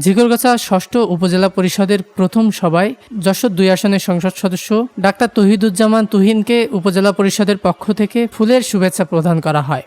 ঝিকরগাছা ষষ্ঠ উপজেলা পরিষদের প্রথম সভায় যশোর ২ আসনের সংসদ সদস্য ডাক্তার তৌহিদুজ্জামান তুহিনকে উপজেলা পরিষদের পক্ষ থেকে ফুলের শুভেচ্ছা প্রদান করা হয়।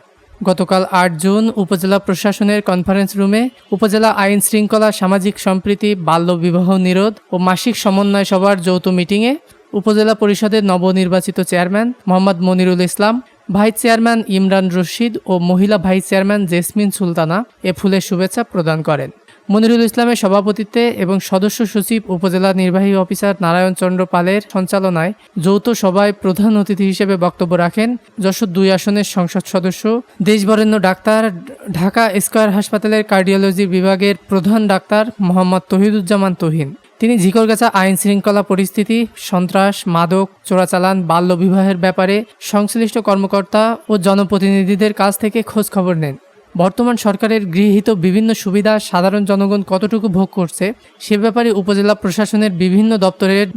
গতকাল ৮ জুন উপজেলা প্রশাসনের কনফারেন্স রুমে উপজেলা আইন শৃঙ্খলা, সামাজিক সম্প্রীতি, বাল্যবিবাহ নিরোধ ও মাসিক সমন্বয় সভার যৌথ মিটিংয়ে উপজেলা পরিষদের নবনির্বাচিত চেয়ারম্যান মোহাম্মদ মনিরুল ইসলাম, ভাইস চেয়ারম্যান ইমরান রশিদ ও মহিলা ভাইস চেয়ারম্যান জেসমিন সুলতানা এ ফুলের শুভেচ্ছা প্রদান করেন। মনিরুল ইসলামের সভাপতিত্বে এবং সদস্য সচিব উপজেলা নির্বাহী অফিসার নারায়ণ চন্দ্র পালের সঞ্চালনায় যৌথ সভায় প্রধান অতিথি হিসেবে বক্তব্য রাখেন যশোর ২ আসনের সংসদ সদস্য, দেশবরেণ্য ডাক্তার, ঢাকা স্কয়ার হাসপাতালের কার্ডিওলজি বিভাগের প্রধান ডাক্তার মোহাম্মদ তৌহিদুজ্জামান তুহিন। তিনি ঝিকরগাছা আইন শৃঙ্খলা পরিস্থিতি, সন্ত্রাস, মাদক, চোরাচালান, বাল্যবিবাহের ব্যাপারে সংশ্লিষ্ট কর্মকর্তা ও জনপ্রতিনিধিদের কাছ থেকে খোঁজ খবর নেন। বর্তমান সরকারের গৃহীত বিভিন্ন সুবিধা সাধারণ জনগণ কতটুকু ভোগ করছে সে ব্যাপারে উপজেলা প্রশাসনের বিভিন্ন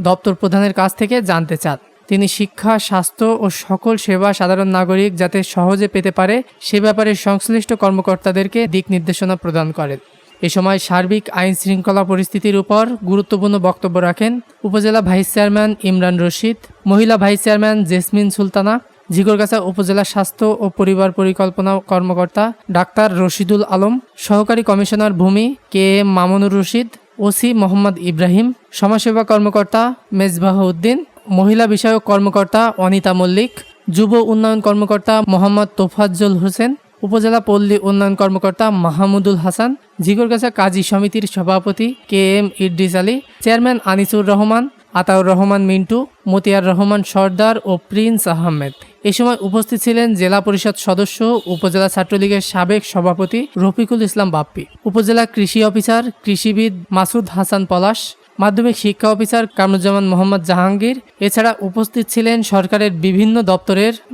দপ্তর প্রধানের কাছ থেকে জানতে চান। তিনি শিক্ষা, স্বাস্থ্য ও সকল সেবা সাধারণ নাগরিক যাতে সহজে পেতে পারে সে ব্যাপারে সংশ্লিষ্ট কর্মকর্তাদেরকে দিক নির্দেশনা প্রদান করেন। এ সময় সার্বিক আইন শৃঙ্খলা পরিস্থিতির উপর গুরুত্বপূর্ণ বক্তব্য রাখেন উপজেলা ভাইস চেয়ারম্যান ইমরান রশিদ, মহিলা vice chairman jasmine Sultana, Jhikargachha উপজেলা স্বাস্থ্য ও পরিবার পরিকল্পনা কর্মকর্তা ডাক্তার রশিদুল আলম, সহকারী কমিশনার ভূমি কে এম মামুনুর রশিদ, ওসি মোহাম্মদ ইব্রাহিম, সমাজসেবা কর্মকর্তা মেজবাহ উদ্দিন, মহিলা বিষয়ক কর্মকর্তা অনিতা মল্লিক, যুব উন্নয়ন কর্মকর্তা মোহাম্মদ তোফাজ্জল হোসেন, উপজেলা পল্লী উন্নয়ন কর্মকর্তা মাহমুদুল হাসান, ঝিকরগাছা কাজী সমিতির সভাপতি K M Idris Ali, chairman Anisur Rahman, Ataur Rahman Mintu, Motiar Rahman Sardar ও প্রিন্স আহমেদ। এ সময় উপস্থিত ছিলেন জেলা পরিষদ সদস্য, উপজেলা ছাত্রলীগের সাবেক সভাপতি রফিকুল ইসলাম বাপ্পি, উপজেলা কৃষি অফিসার কৃষিবিদ মাসুদ হাসান পলাশ, মাধ্যমিক শিক্ষা অফিসার কামরুজ্জামান মোহাম্মদ জাহাঙ্গীর। এছাড়া উপস্থিত ছিলেন সরকারের বিভিন্ন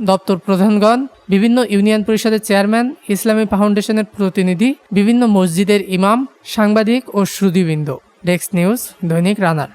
দপ্তর প্রধানগণ, বিভিন্ন ইউনিয়ন পরিষদের চেয়ারম্যান, ইসলামী ফাউন্ডেশনের প্রতিনিধি, বিভিন্ন মসজিদের ইমাম, সাংবাদিক ও শ্রুতিবৃন্দ। ডেস্ক নিউজ, দৈনিক রানার।